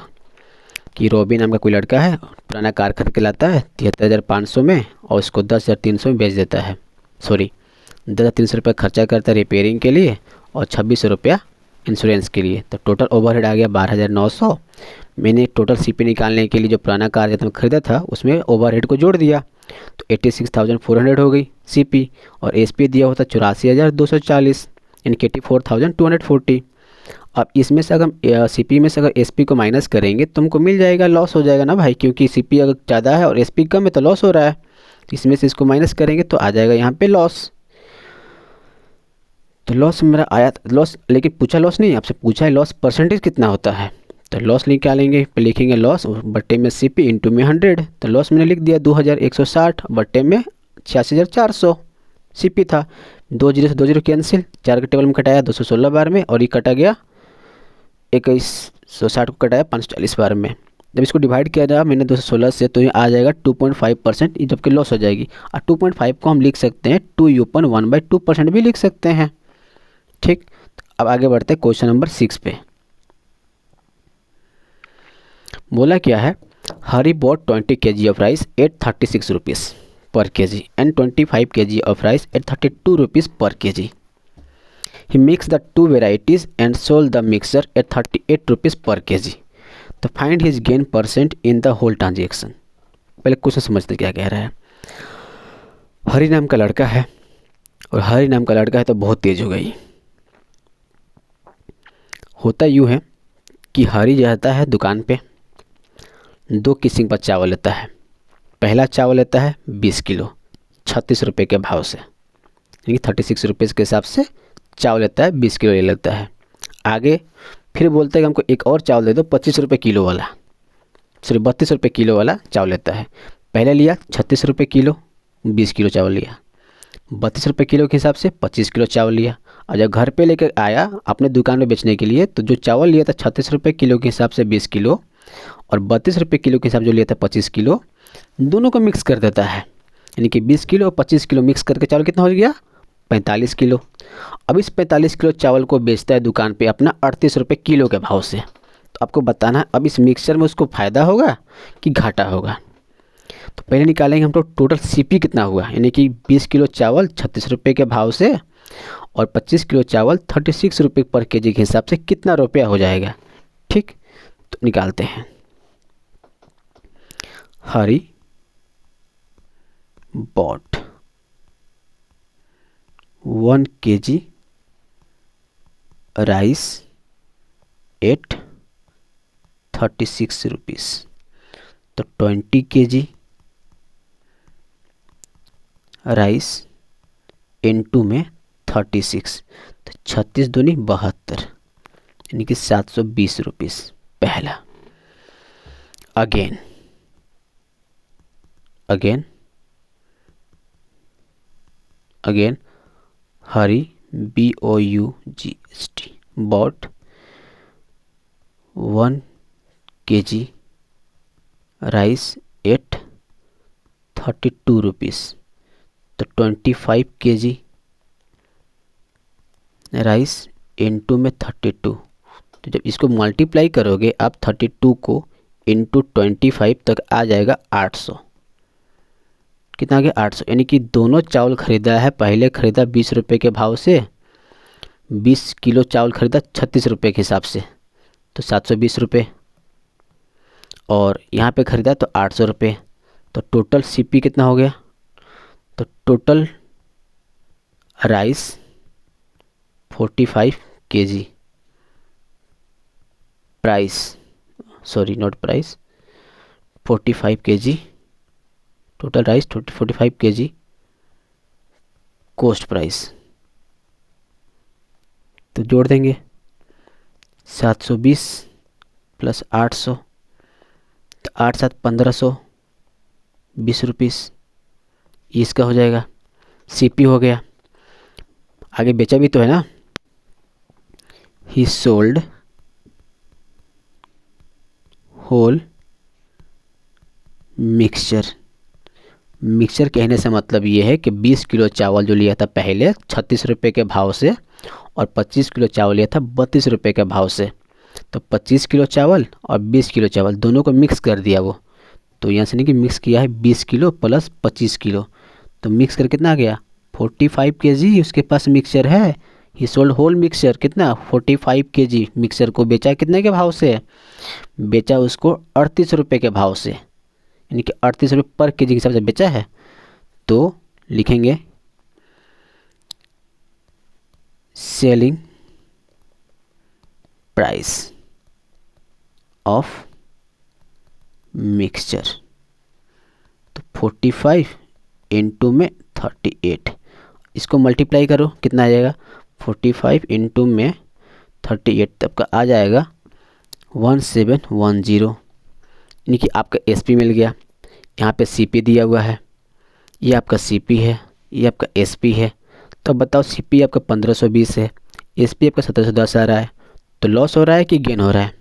कि रॉबी नाम का कोई लड़का है, पुराना कार खरीद के लाता है 73,500 में और उसको 10,300 में बेच देता है। 10,300 रुपये खर्चा करता है रिपेयरिंग के लिए और 2600 रुपया इंश्योरेंस के लिए, तो टोटल ओवरहेड आ गया 12,900। मैंने टोटल CP निकालने के लिए जो पुराना कार जब खरीदा था उसमें ओवरहेड को जोड़ दिया तो 86,400 हो गई CP, और SP दिया होता 84,240 यानी कि 84,240। अब इसमें से अगर CP में से अगर SP को माइनस करेंगे तो हमको मिल जाएगा, लॉस हो जाएगा ना भाई, क्योंकि CP अगर ज़्यादा है और SP कम है तो लॉस हो रहा है। इसमें से इसको माइनस करेंगे तो आ जाएगा यहाँ पे लॉस। तो लॉस मेरा आया, लॉस लेकिन पूछा लॉस नहीं, आपसे पूछा है लॉस परसेंटेज कितना होता है। तो लॉस निकालेंगे, पे लिखेंगे लॉस बट्टे में CP इंटू में 100। तो लॉस मैंने लिख दिया 2160 बट्टे में 86,400 CP था। 2 जीरो से 2 जीरो कैंसिल, 4 के टेबल में कटाया 216 बार में और ये कटा गया 2160 को कटाया 540 बार में। जब इसको डिवाइड किया जाए मैंने 216 से तो ये आ जाएगा 2.5%, जबकि लॉस हो जाएगी। और 2.5 को हम लिख सकते हैं 2/1/2% भी लिख सकते हैं। ठीक, अब आगे बढ़ते हैं क्वेश्चन नंबर 6 पे। बोला क्या है, Hari bought 20 kg of rice at 36 rupees per kg and 25 kg of rice at 32 rupees per kg. He mixed the two varieties and sold the mixture at 38 rupees per kg. तो find his gain percent in the whole transaction. पहले क्वेश्चन समझते क्या कह रहा है। हरी नाम का लड़का है और हरी नाम का लड़का है तो बहुत तेज हो गई। होता यूँ है कि हरी जाता है दुकान पे, 2 किस्म का चावल लेता है। पहला चावल लेता है 20 किलो 36 रुपये के भाव से, यानी 36 रुपीज़ के हिसाब से चावल लेता है, 20 किलो ले लेता है। आगे फिर बोलता है कि हमको एक और चावल दे दो 25 रुपये किलो वाला, 32 रुपये किलो वाला चावल लेता है। पहले लिया 36 रुपये किलो 20 किलो चावल लिया, 32 रुपये किलो के हिसाब से 25 किलो चावल लिया। और जब घर पे लेकर आया अपने दुकान में बेचने के लिए, तो जो चावल लिया था 36 रुपये किलो के हिसाब से 20 किलो और 32 रुपये किलो के हिसाब जो लिया था 25 किलो, दोनों को मिक्स कर देता है। यानी कि 20 किलो और 25 किलो मिक्स करके चावल कितना हो गया 45 किलो। अब इस 45 किलो चावल को बेचता है दुकान पे अपना 38 रुपये किलो के भाव से। तो आपको बताना है अब इस मिक्सचर में उसको फ़ायदा होगा कि घाटा होगा। तो पहले निकालेंगे हम तो टोटल CP कितना हुआ, यानी कि 20 किलो चावल 36 रुपये के भाव से और 25 किलो चावल 36 रुपये पर kg के हिसाब से कितना रुपया हो जाएगा। ठीक, तो निकालते हैं। Hari bought 1 kg rice at 36 rupees, तो 20 kg राइस इनटू में 36, तो 36 दूनी 72 यानी कि 720 रुपीज़ पहला। Again Hari BOUGST bought 1 kg rice at 32 rupees. तो 25 kg राइस इंटू में 32, तो जब इसको मल्टीप्लाई करोगे आप 32 को इंटू 25 तक आ जाएगा 800। कितना आ गया 800, यानी कि दोनों चावल ख़रीदा है। पहले ख़रीदा 20 रुपये के भाव से, 20 किलो चावल ख़रीदा 36 रुपये के हिसाब से, तो 720 रुपये। और यहाँ पे ख़रीदा तो 800 रुपये। तो टोटल CP कितना हो गया? तो total rice 45 kg, price, sorry not price, 45 kg total rice 45 kg cost price. तो जोड़ देंगे 720 प्लस 800, तो 8 7 1520 रुपीज़, इसका हो जाएगा। CP हो गया। आगे बेचा भी तो है ना। He sold whole mixture. Mixture कहने से मतलब ये है कि 20 किलो चावल जो लिया था पहले 36 रुपये के भाव से, और 25 किलो चावल लिया था 32 रुपये के भाव से। तो 25 किलो चावल और 20 किलो चावल दोनों को मिक्स कर दिया वो। तो यहाँ से नहीं कि मिक्स किया है 20 किलो प्लस 25 किलो, तो मिक्स कर कितना आ गया 45 kg उसके पास मिक्सचर है। ही सोल्ड होल मिक्सचर कितना 45 kg। मिक्सचर को बेचा कितने के भाव से? बेचा उसको 38 रुपये के भाव से, यानी कि 38 रुपये पर केजी के हिसाब से बेचा है। तो लिखेंगे सेलिंग प्राइस ऑफ मिक्सचर। तो 45 इंटू में 38, इसको मल्टीप्लाई करो कितना आ जाएगा 45 इंटू में 38, तब का आ जाएगा 1710, यानी कि आपका SP मिल गया। यहाँ पे CP दिया हुआ है, ये आपका CP है, ये आपका SP है। तो बताओ CP आपका 1520 है, SP आपका 1710 आ रहा है। तो लॉस हो रहा है कि गेन हो रहा है?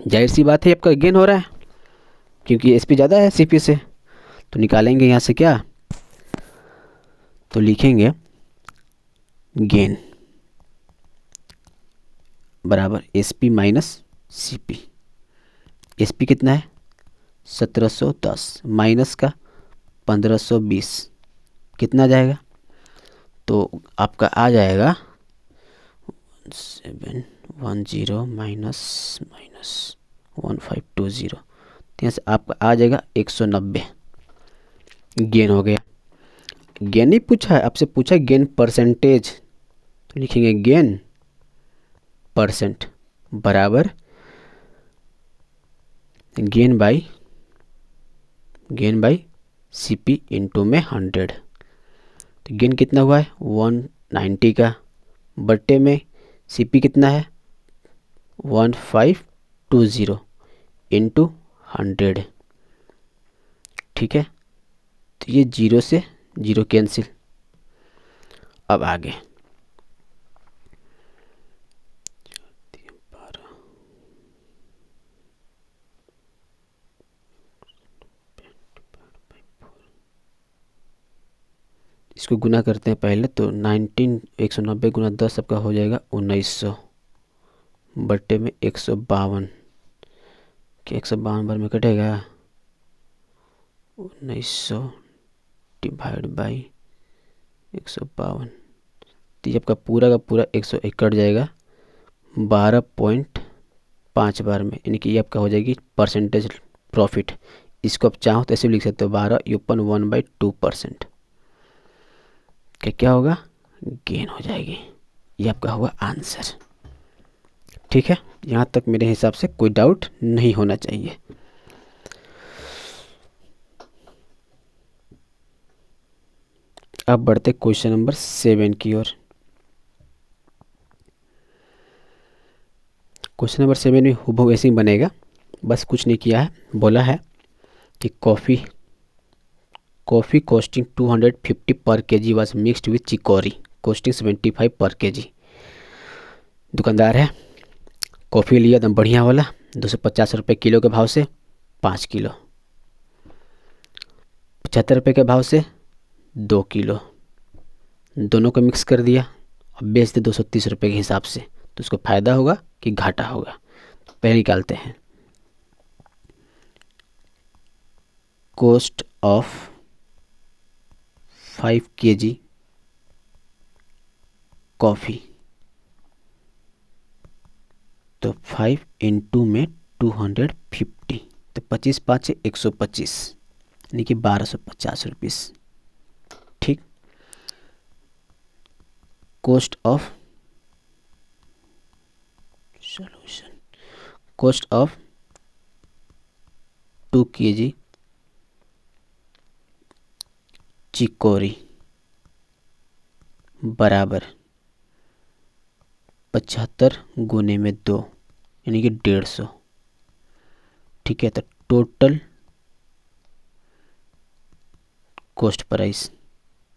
जाहिर सी बात है आपका गेन हो रहा है, क्योंकि SP ज़्यादा है CP से। तो निकालेंगे यहाँ से क्या, तो लिखेंगे गेन बराबर SP माइनस CP। SP कितना है 1710 माइनस का 1520, कितना आ जाएगा? तो आपका आ जाएगा 710 माइनस 1520, तो यहाँ से आपका आ जाएगा 190। गेन हो गया। गेन ही पूछा है आपसे, पूछा है गेन परसेंटेज, तो लिखेंगे गेन परसेंट बराबर गेन बाई CP इंटू में 100। तो गेन कितना हुआ है 190 का, बट्टे में CP कितना है 1520 इंटू 100। ठीक है, तो ये 0 से 0 कैंसिल। अब आगे इसको गुना करते हैं पहले। तो 190 गुना 10 सबका हो जाएगा 1900, बट्टे में 152, क्या 152 बार में कटेगा 1900 डिवाइड बाई 152, तो ये आपका पूरा का पूरा 101 कट जाएगा 12.5 बार में, यानी कि ये आपका हो जाएगी परसेंटेज प्रॉफिट। इसको आप चाहो तो ऐसे भी लिख सकते हो 12/1/2%। क्या होगा गेन हो जाएगी। ये आपका होगा आंसर। ठीक है, यहाँ तक मेरे हिसाब से कोई डाउट नहीं होना चाहिए। अब बढ़ते क्वेश्चन नंबर 7 की ओर। क्वेश्चन नंबर 7 में हूबहू ऐसे ही बनेगा, बस कुछ नहीं किया है। बोला है कि कॉफ़ी कॉस्टिंग 250 पर kg was mixed with chicory costing 75 पर केजी। दुकानदार है, कॉफ़ी लिया एकदम बढ़िया वाला 250 रुपये किलो के भाव से 5 किलो, 75 रुपये के भाव से 2 किलो, दोनों को मिक्स कर दिया और बेच दे 230 रुपये के हिसाब से, तो उसको फ़ायदा होगा कि घाटा होगा। पहले निकालते हैं कॉस्ट ऑफ 5 केजी कॉफ़ी, तो 5 इंटू में 250, तो 25 5 125, यानी कि 1250 रुपीज़। ठीक। Cost of solution, cost of 2 KG chicory बराबर 75 गुने में 2, यानी कि 150। ठीक है, तो टोटल कॉस्ट प्राइस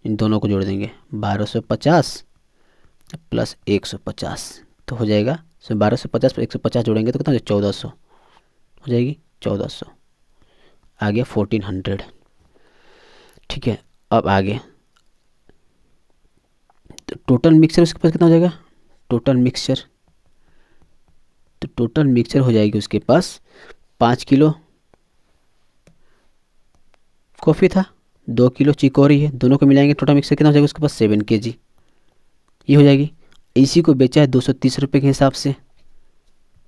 इन दोनों को जोड़ देंगे 1250 प्लस 150, तो हो जाएगा 1250 प्लस 150 जोड़ेंगे तो कितना हो जाएगा 1400, हो जाएगी 1400, आ गया 1400। ठीक है, अब आगे तो टोटल मिक्सचर उसके पास कितना हो जाएगा, टोटल मिक्सचर, तो टोटल मिक्सचर हो जाएगी उसके पास 5 किलो कॉफ़ी था, 2 किलो चिकोरी है, दोनों को मिलाएंगे टोटल मिक्सचर कितना हो जाएगा उसके पास 7 केजी, ये हो जाएगी। इसी को बेचा है 230 रुपये के हिसाब से,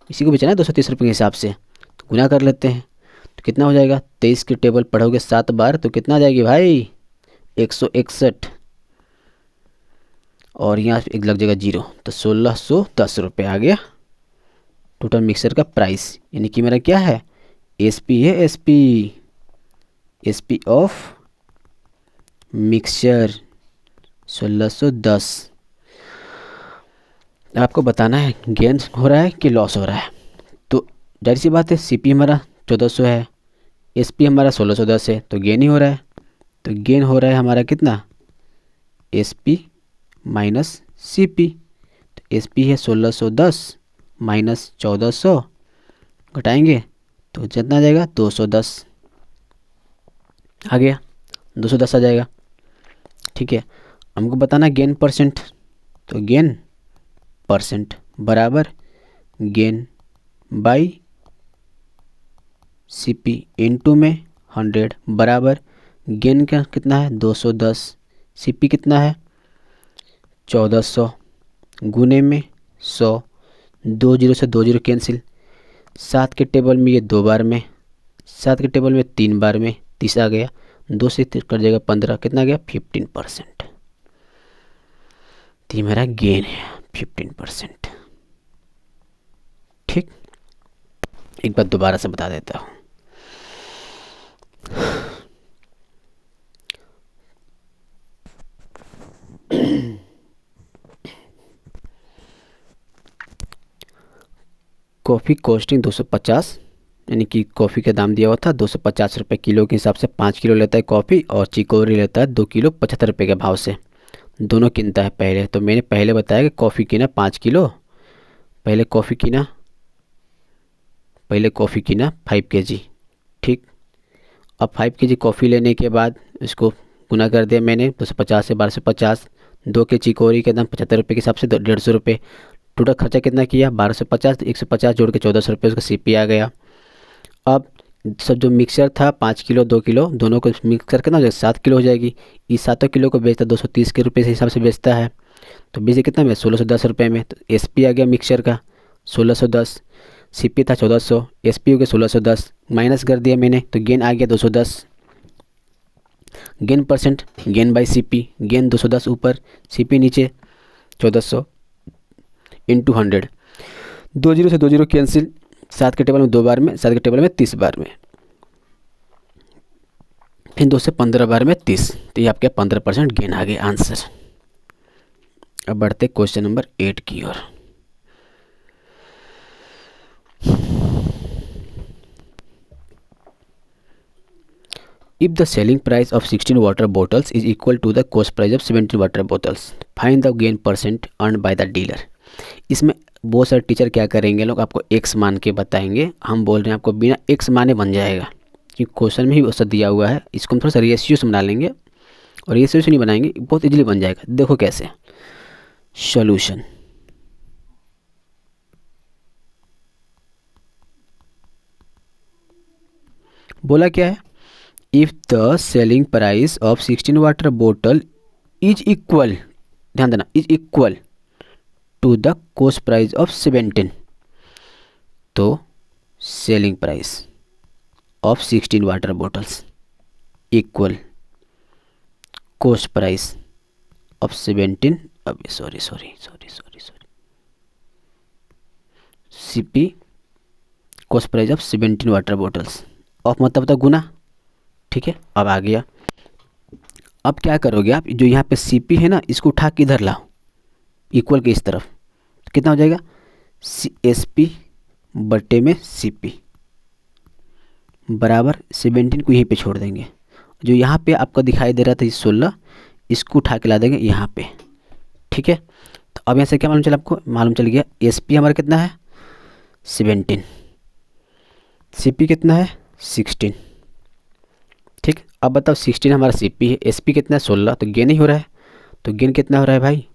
इसी को बेचा है 230 रुपये के हिसाब से, तो गुना कर लेते हैं, तो कितना हो जाएगा 23 के टेबल पढ़ोगे 7 बार तो कितना आ जाएगी भाई 161, और यहाँ एक लग जाएगा 0, तो 1610 रुपये आ गया टोटल मिक्सर का प्राइस। यानी कि मेरा क्या है एसपी है, एसपी ऑफ मिक्सचर 1610। आपको बताना है गेन हो रहा है कि लॉस हो रहा है, तो जाहिर सी बात है सीपी हमारा 1400 है, एसपी हमारा 1610 है, तो गेन ही हो रहा है। तो गेन हो रहा है हमारा कितना एसपी माइनस सीपी, तो एसपी है 1610 माइनस 1400, घटाएंगे तो जितना आ जाएगा 210 आ गया, 210 आ जाएगा। ठीक है, हमको बताना गेन परसेंट, तो गेन परसेंट बराबर गेन बाई सीपी इनटू में 100 बराबर गेन का कितना है 210, सीपी कितना है 1400 गुने में 100, 2 0 से 2 0 कैंसिल, 7 के टेबल में ये 2 बार में, 7 के टेबल में 3 बार में 30 आ गया, 2 से कट जाएगा 15, कितना आ गया 15%, तो ये मेरा गेन है 15%। ठीक, एक बार दोबारा से बता देता हूँ, कॉफ़ी कॉस्टिंग 250, यानी कि कॉफ़ी का दाम दिया हुआ था 250 रुपये किलो के हिसाब से 5 किलो लेता है कॉफ़ी, और चिकोरी लेता है 2 किलो 75 रुपये के भाव से, दोनों किनता है पहले। तो मैंने पहले बताया कि कॉफ़ी किना 5 किलो, पहले कॉफ़ी किना 5 केजी। ठीक, अब 5 केजी कॉफ़ी लेने के बाद इसको गुना कर दिया मैंने 250 से 1250, 2 के चिकोरी के दाम 75 रुपये के हिसाब से 150 रुपये, टोटल खर्चा कितना किया 1250, 150 जोड़ के 1400 रुपये उसका सीपी आ गया। अब सब जो मिक्सचर था 5 किलो 2 किलो दोनों को मिक्स करके ना हो जाएगा 7 किलो हो जाएगी, इस 7 किलो को बेचता 230 के रुपये के हिसाब से बेचता है, तो बेचे कितना में 1610 रुपये में, तो एसपी आ गया मिक्सचर का 1610, सीपी था 1400, एसपी हो गया 1610, माइनस कर दिया मैंने तो गेन आ गया 210, gain percent gain by CP, gain 210 ऊपर सीपी नीचे 1400 इंटू 100, 2 0 से 2 0 कैंसिल, 7 के टेबल में 2 बार में, 7 के टेबल में 30 बार में, फिर 2 से 15 बार में 30, तो ये आपके 15% गेन आ गया आंसर। अब बढ़ते क्वेश्चन नंबर 8 की ओर। If the selling price of 16 water bottles is equal to the cost price of 17 water bottles, find the gain percent earn by the dealer. इसमें बहुत सारे टीचर क्या करेंगे, लोग आपको एक्स मान के बताएंगे। हम बोल रहे हैं आपको बिना एक्स माने बन जाएगा, क्योंकि क्वेश्चन में ही वो सब दिया हुआ है। इसको हम थोड़ा सा रेशियो से बना लेंगे, और रेशियो से नहीं बनाएंगे, बहुत इजीली बन जाएगा। देखो कैसे। सॉल्यूशन, बोला क्या है, if the selling price of 16 water बोतल इज इक्वल, ध्यान देना, is equal to the cost price of 17, तो selling price of 16 water bottles equal cost price of 17, अब sorry CP cost price of 17 water bottles, of मतलब था गुना, ठीक है। अब आ गया, अब क्या करोगे आप, जो यहाँ पे सीपी है ना, इसको उठा के इधर लाओ, इक्वल के इस तरफ, तो कितना हो जाएगा, एसपी बटे में सीपी बराबर 17 को यहीं पे छोड़ देंगे। जो यहाँ पे आपको दिखाई दे रहा था 16, इसको उठा के ला देंगे यहाँ पे, ठीक है। तो अब यहाँ से क्या मालूम चला आपको, मालूम चल गया एसपी हमारा कितना है 17, सीपी कितना है 16, ठीक। अब बताओ 16 हमारा सीपी है, एसपी कितना है 16, तो गेन ही हो रहा है। तो गेन कितना हो रहा है भाई,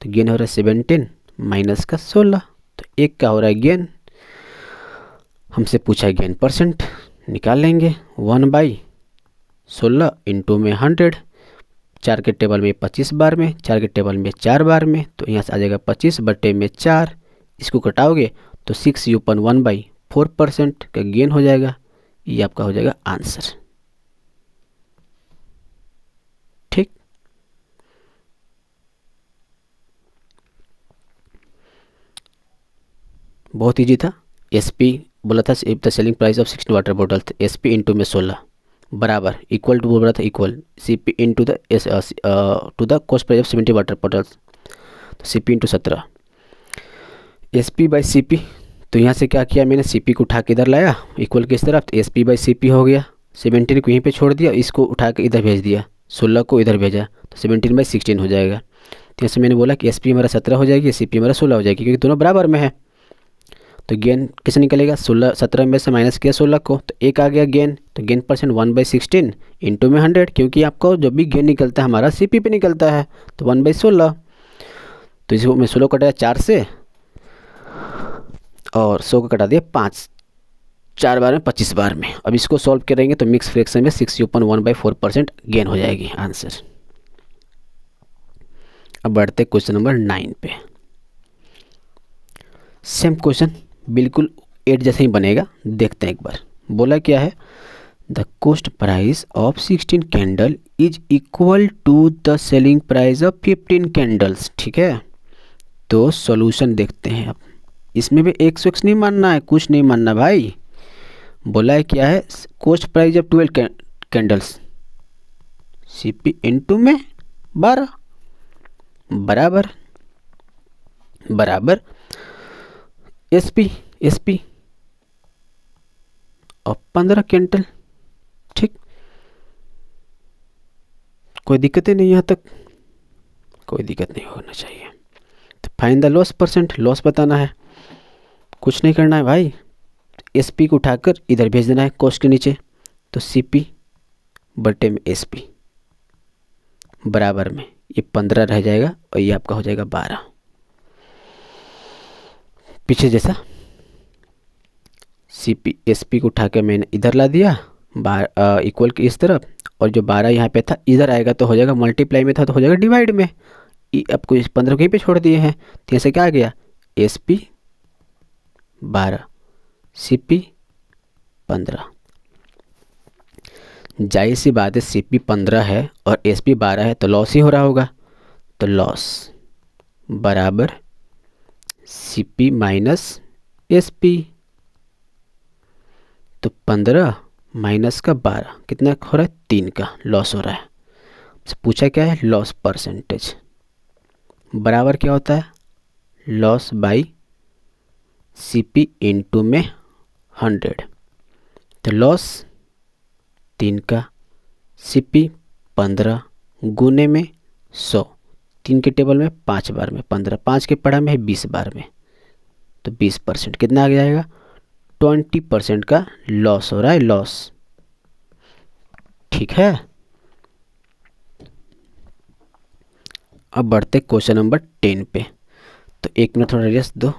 तो गेन हो रहा है 17 माइनस का 16, तो एक का हो रहा है गेन। हमसे पूछा है गेन परसेंट, निकाल लेंगे 1/16 इंटू में 100, 4 के टेबल में 25 बार में, 4 के टेबल में 4 बार में, तो यहाँ से आ जाएगा 25 बटे में 4, इसको कटाओगे तो 6/1/4% का गेन हो जाएगा। ये आपका हो जाएगा आंसर, ठीक। बहुत ईजी था। एसपी बोला था if the selling price of 16 water बोतल, एसपी इंटू में 16 बराबर इक्वल टू, बोला था equal CP into the to the cost price of 70 water bottles, तो CP into 17 SP by CP. तो यहाँ से क्या किया मैंने, सीपी को उठा के इधर लाया इक्वल के इस तरफ, तो एसपी बाई सीपी हो गया, 17 को यहीं पे छोड़ दिया, इसको उठा के इधर भेज दिया, 16 को इधर भेजा, तो 17/16 हो जाएगा। तो यहाँ से मैंने बोला कि एसपी हमारा 17 हो जाएगी, सीपी हमारा 16 हो जाएगी, क्योंकि दोनों बराबर में है। तो गेन किसे निकलेगा, 17 में से माइनस किया 16 को, तो एक आ गया गेन। तो गेन परसेंट 1/16 इंटू में 100, क्योंकि आपको जब भी गेन निकलता है हमारा सीपी पे निकलता है, तो 1/16। तो इसको मैं 16 कटाया 4 से, और 100 को कटा दिया 5, 4 बार में 25 बार में। अब इसको सॉल्व करेंगे तो मिक्स फ्रैक्शन में 6/1/4% गेन हो जाएगी आंसर। अब बढ़ते क्वेश्चन नंबर 9 पे। सेम क्वेश्चन बिल्कुल 8 जैसे ही बनेगा, देखते हैं एक बार। बोला क्या है, the cost price of 16 candle is equal to the selling price of 15 candles, ठीक है। तो सॉल्यूशन देखते हैं। अब इसमें भी एक सौ नहीं मानना है, कुछ नहीं मानना भाई। बोला है क्या है, cost price of 12 candles, CP into में 12 बराबर बराबर एसपी और 15 कैंडल, ठीक। कोई दिक्कत ही नहीं, यहाँ तक कोई दिक्कत नहीं होना चाहिए। तो find the loss percent, loss बताना है, कुछ नहीं करना है भाई। एसपी को उठाकर इधर भेज देना है कॉस्ट के नीचे, तो सीपी बटे में एसपी बराबर में ये 15 रह जाएगा, और ये आपका हो जाएगा 12। पीछे जैसा सीपी एसपी को उठा के मैंने इधर ला दिया इक्वल के इस तरफ, और जो 12 यहाँ पे था इधर आएगा तो हो जाएगा मल्टीप्लाई में था तो हो जाएगा डिवाइड में। आपको इस 15 कहीं पे छोड़ दिए हैं, तो यहाँ से क्या आ गया, एसपी 12 सीपी 15। जाहिर सी बात है सीपी 15 है और एसपी 12 है, तो लॉस ही हो रहा होगा। तो लॉस बराबर सीपी माइनस एसपी, तो 15 माइनस का 12 कितना हो रहा है, 3 का लॉस हो रहा है। पूछा क्या है, लॉस परसेंटेज बराबर क्या होता है, लॉस बाई सीपी इंटू में 100। तो लॉस 3 का CP 15 गुने में 100, 3 के टेबल में 5 बार में 15, 5 के पढ़ा में है 20 बार में, तो 20% कितना आ जाएगा, 20% का लॉस हो रहा है, लॉस। ठीक है, अब बढ़ते क्वेश्चन नंबर 10 पे। तो 1 मिनट थोड़ा रेस्ट दो।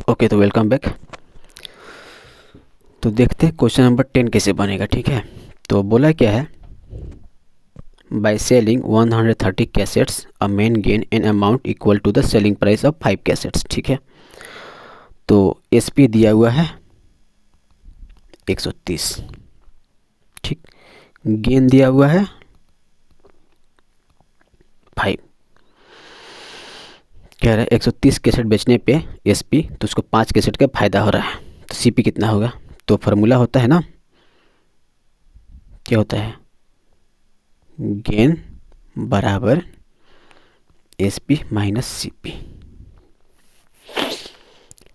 ओके, तो वेलकम बैक। तो देखते हैं क्वेश्चन नंबर 10 कैसे बनेगा। ठीक है, तो बोला क्या है, by selling 130 cassettes a man gain an amount equal to the selling price of 5 cassettes. ठीक है, तो SP दिया हुआ है 130, ठीक, गेन दिया हुआ है 5, कह रहा है 130 कैसेट बेचने पे SP, तो उसको 5 कैसेट का फायदा हो रहा है, तो CP कितना होगा। तो फार्मूला होता है ना, क्या होता है, गेन बराबर SP माइनस CP,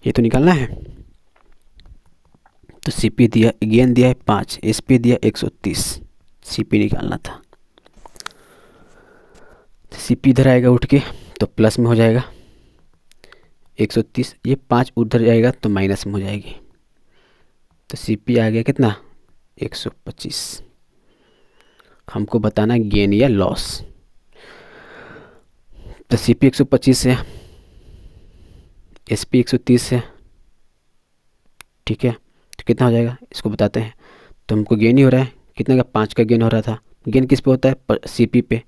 ये तो निकालना है। तो CP दिया, गेन दिया है 5, SP दिया 130, CP निकालना था। तो CP इधर आएगा उठ के, तो प्लस में हो जाएगा 130, ये 5 उधर जाएगा तो माइनस में हो जाएगी, तो CP आ गया कितना, 125। हमको बताना गेन या लॉस। तो CP 125 है, SP 130 है। ठीक है, तो कितना हो जाएगा इसको बताते हैं। तो हमको गेन ही हो रहा है, कितना का, 5 का गेन हो रहा था। गेन किस पे होता है, CP पे,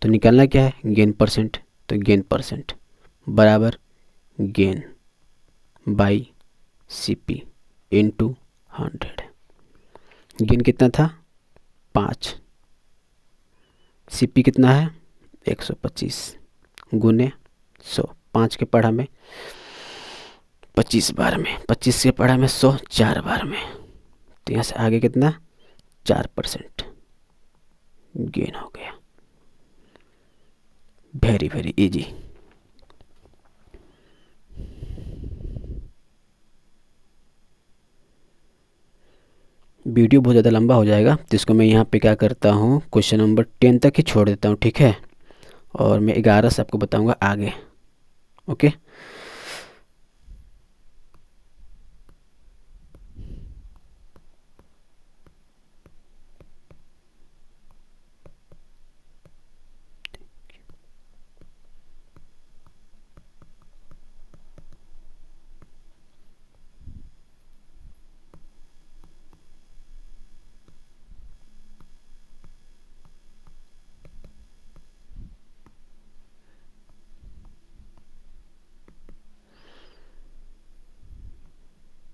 तो निकालना क्या है, गेन परसेंट। तो गेन परसेंट बराबर gain by CP into 100। Gain कितना था 5, CP कितना है 125 गुने 100, 5 के पढ़ा में 25 बार में, 25 के पढ़ा में 100 4 बार में, तो यहाँ से आगे कितना 4% गेन हो गया। Very very easy. वीडियो बहुत ज़्यादा लंबा हो जाएगा, तो इसको मैं यहाँ पे क्या करता हूँ, क्वेश्चन नंबर 10 तक ही छोड़ देता हूँ। ठीक है, और मैं 11 से आपको बताऊँगा आगे। ओके,